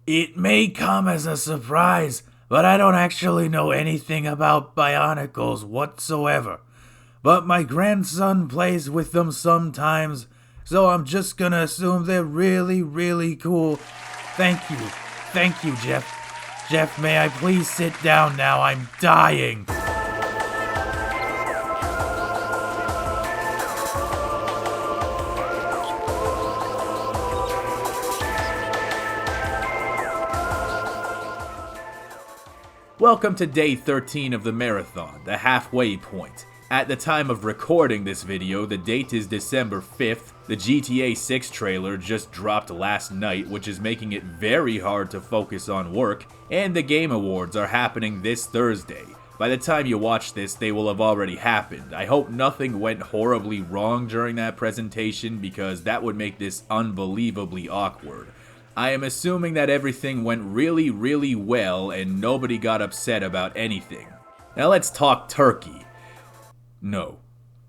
It may come as a surprise, but I don't actually know anything about Bionicles whatsoever. But my grandson plays with them sometimes, so I'm just gonna assume they're really, really cool. Thank you, Jeff. Jeff, may I please sit down now? I'm dying. Welcome to day 13 of the marathon, the halfway point. At the time of recording this video, the date is December 5th. The GTA 6 trailer just dropped last night, which is making it very hard to focus on work, and the Game Awards are happening this Thursday. By the time you watch this, they will have already happened. I hope nothing went horribly wrong during that presentation, because that would make this unbelievably awkward. I am assuming that everything went really, really well and nobody got upset about anything. Now let's talk Turkey. No.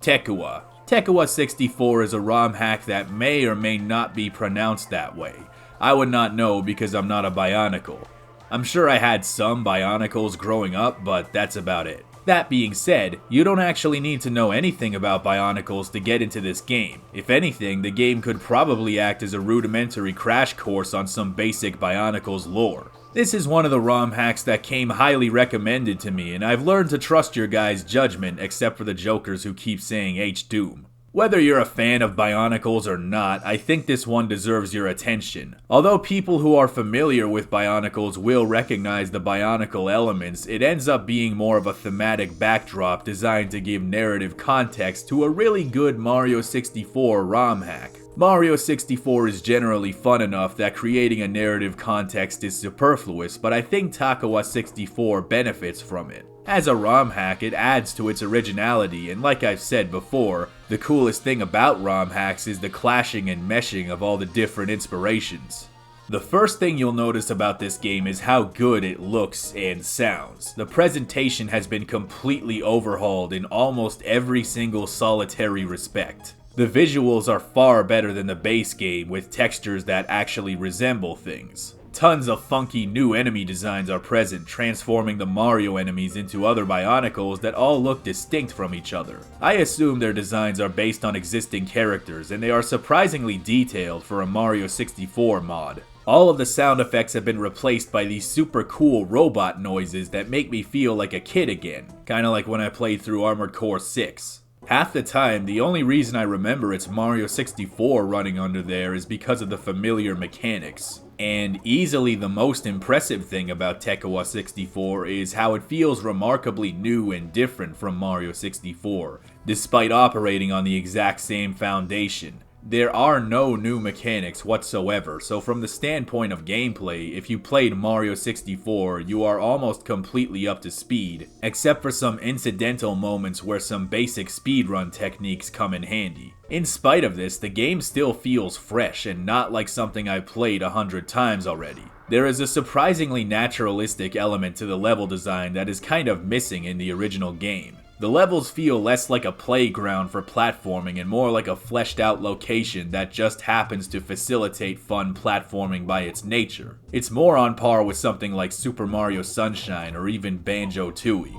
Takua. Takua 64 is a ROM hack that may or may not be pronounced that way. I would not know because I'm not a Bionicle. I'm sure I had some Bionicles growing up, but that's about it. That being said, you don't actually need to know anything about Bionicles to get into this game. If anything, the game could probably act as a rudimentary crash course on some basic Bionicles lore. This is one of the ROM hacks that came highly recommended to me, and I've learned to trust your guys' judgment except for the jokers who keep saying H-Doom. Whether you're a fan of Bionicles or not, I think this one deserves your attention. Although people who are familiar with Bionicles will recognize the Bionicle elements, it ends up being more of a thematic backdrop designed to give narrative context to a really good Mario 64 ROM hack. Mario 64 is generally fun enough that creating a narrative context is superfluous, but I think Takua 64 benefits from it. As a ROM hack, it adds to its originality, and like I've said before, the coolest thing about ROM hacks is the clashing and meshing of all the different inspirations. The first thing you'll notice about this game is how good it looks and sounds. The presentation has been completely overhauled in almost every single solitary respect. The visuals are far better than the base game, with textures that actually resemble things. Tons of funky new enemy designs are present, transforming the Mario enemies into other Bionicles that all look distinct from each other. I assume their designs are based on existing characters, and they are surprisingly detailed for a Mario 64 mod. All of the sound effects have been replaced by these super cool robot noises that make me feel like a kid again, kinda like when I played through Armored Core 6. Half the time, the only reason I remember it's Mario 64 running under there is because of the familiar mechanics. And easily the most impressive thing about Takua 64 is how it feels remarkably new and different from Mario 64, despite operating on the exact same foundation. There are no new mechanics whatsoever, so from the standpoint of gameplay, if you played Mario 64, you are almost completely up to speed, except for some incidental moments where some basic speedrun techniques come in handy. In spite of this, the game still feels fresh and not like something I've played 100 times already. There is a surprisingly naturalistic element to the level design that is kind of missing in the original game. The levels feel less like a playground for platforming and more like a fleshed out location that just happens to facilitate fun platforming by its nature. It's more on par with something like Super Mario Sunshine or even Banjo-Tooie.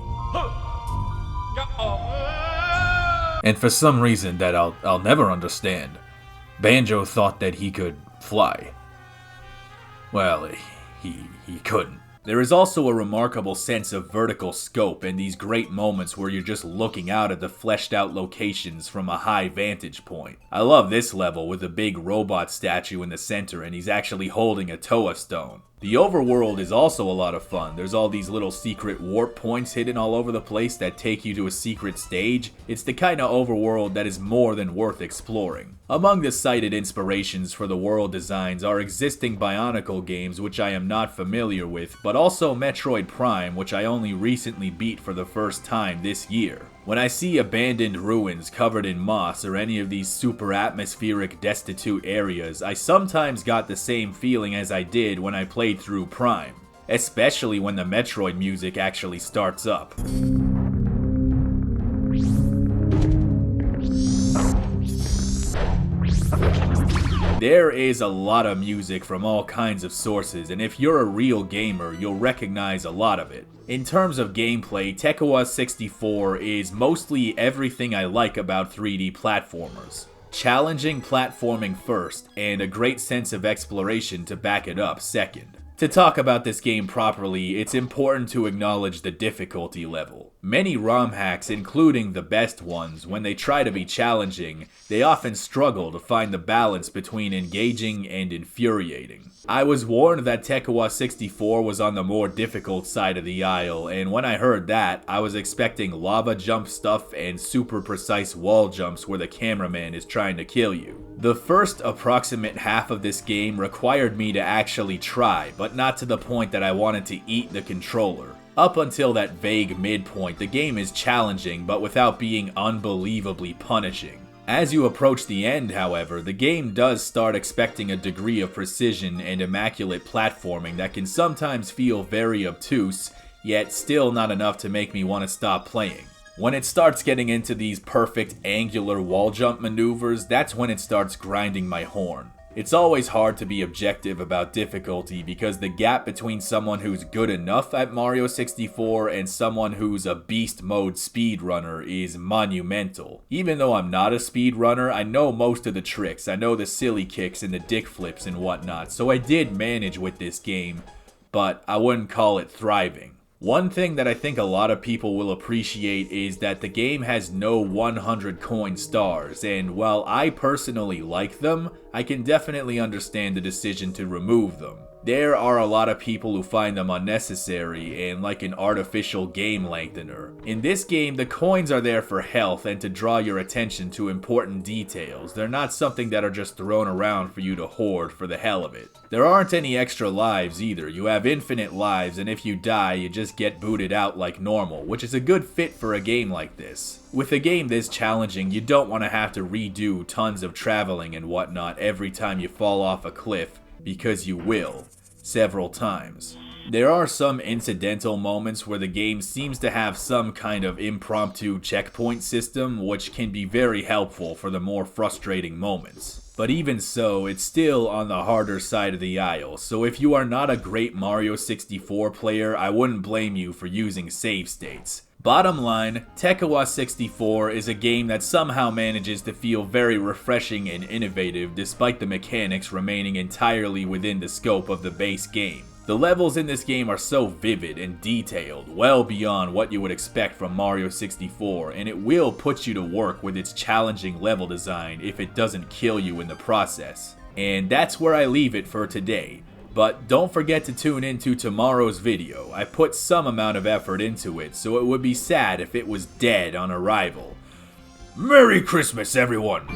And for some reason that I'll never understand, Banjo thought that he could fly. Well, he couldn't. There is also a remarkable sense of vertical scope and these great moments where you're just looking out at the fleshed out locations from a high vantage point. I love this level with a big robot statue in the center and he's actually holding a Toa stone. The overworld is also a lot of fun. There's all these little secret warp points hidden all over the place that take you to a secret stage. It's the kind of overworld that is more than worth exploring. Among the cited inspirations for the world designs are existing Bionicle games which I am not familiar with, but also Metroid Prime, which I only recently beat for the first time this year. When I see abandoned ruins covered in moss or any of these super atmospheric destitute areas, I sometimes got the same feeling as I did when I played through Prime, especially when the Metroid music actually starts up. There is a lot of music from all kinds of sources, and if you're a real gamer, you'll recognize a lot of it. In terms of gameplay, Takua 64 is mostly everything I like about 3D platformers. Challenging platforming first, and a great sense of exploration to back it up second. To talk about this game properly, it's important to acknowledge the difficulty level. Many ROM hacks, including the best ones, when they try to be challenging, they often struggle to find the balance between engaging and infuriating. I was warned that Takua 64 was on the more difficult side of the aisle, and when I heard that, I was expecting lava jump stuff and super precise wall jumps where the cameraman is trying to kill you. The first approximate half of this game required me to actually try, but not to the point that I wanted to eat the controller. Up until that vague midpoint, the game is challenging, but without being unbelievably punishing. As you approach the end, however, the game does start expecting a degree of precision and immaculate platforming that can sometimes feel very obtuse, yet still not enough to make me want to stop playing. When it starts getting into these perfect angular wall jump maneuvers, that's when it starts grinding my horn. It's always hard to be objective about difficulty because the gap between someone who's good enough at Mario 64 and someone who's a beast mode speedrunner is monumental. Even though I'm not a speedrunner, I know most of the tricks, I know the silly kicks and the dick flips and whatnot, so I did manage with this game, but I wouldn't call it thriving. One thing that I think a lot of people will appreciate is that the game has no 100 coin stars, and while I personally like them, I can definitely understand the decision to remove them. There are a lot of people who find them unnecessary and like an artificial game lengthener. In this game, the coins are there for health and to draw your attention to important details. They're not something that are just thrown around for you to hoard for the hell of it. There aren't any extra lives either. You have infinite lives, and if you die, you just get booted out like normal, which is a good fit for a game like this. With a game this challenging, you don't want to have to redo tons of traveling and whatnot every time you fall off a cliff, because you will. Several times. There are some incidental moments where the game seems to have some kind of impromptu checkpoint system, which can be very helpful for the more frustrating moments. But even so, it's still on the harder side of the aisle, so if you are not a great Mario 64 player, I wouldn't blame you for using save states. Bottom line, Takua 64 is a game that somehow manages to feel very refreshing and innovative despite the mechanics remaining entirely within the scope of the base game. The levels in this game are so vivid and detailed, well beyond what you would expect from Mario 64, and it will put you to work with its challenging level design if it doesn't kill you in the process. And that's where I leave it for today. But don't forget to tune into tomorrow's video. I put some amount of effort into it, so it would be sad if it was dead on arrival. Merry Christmas, everyone!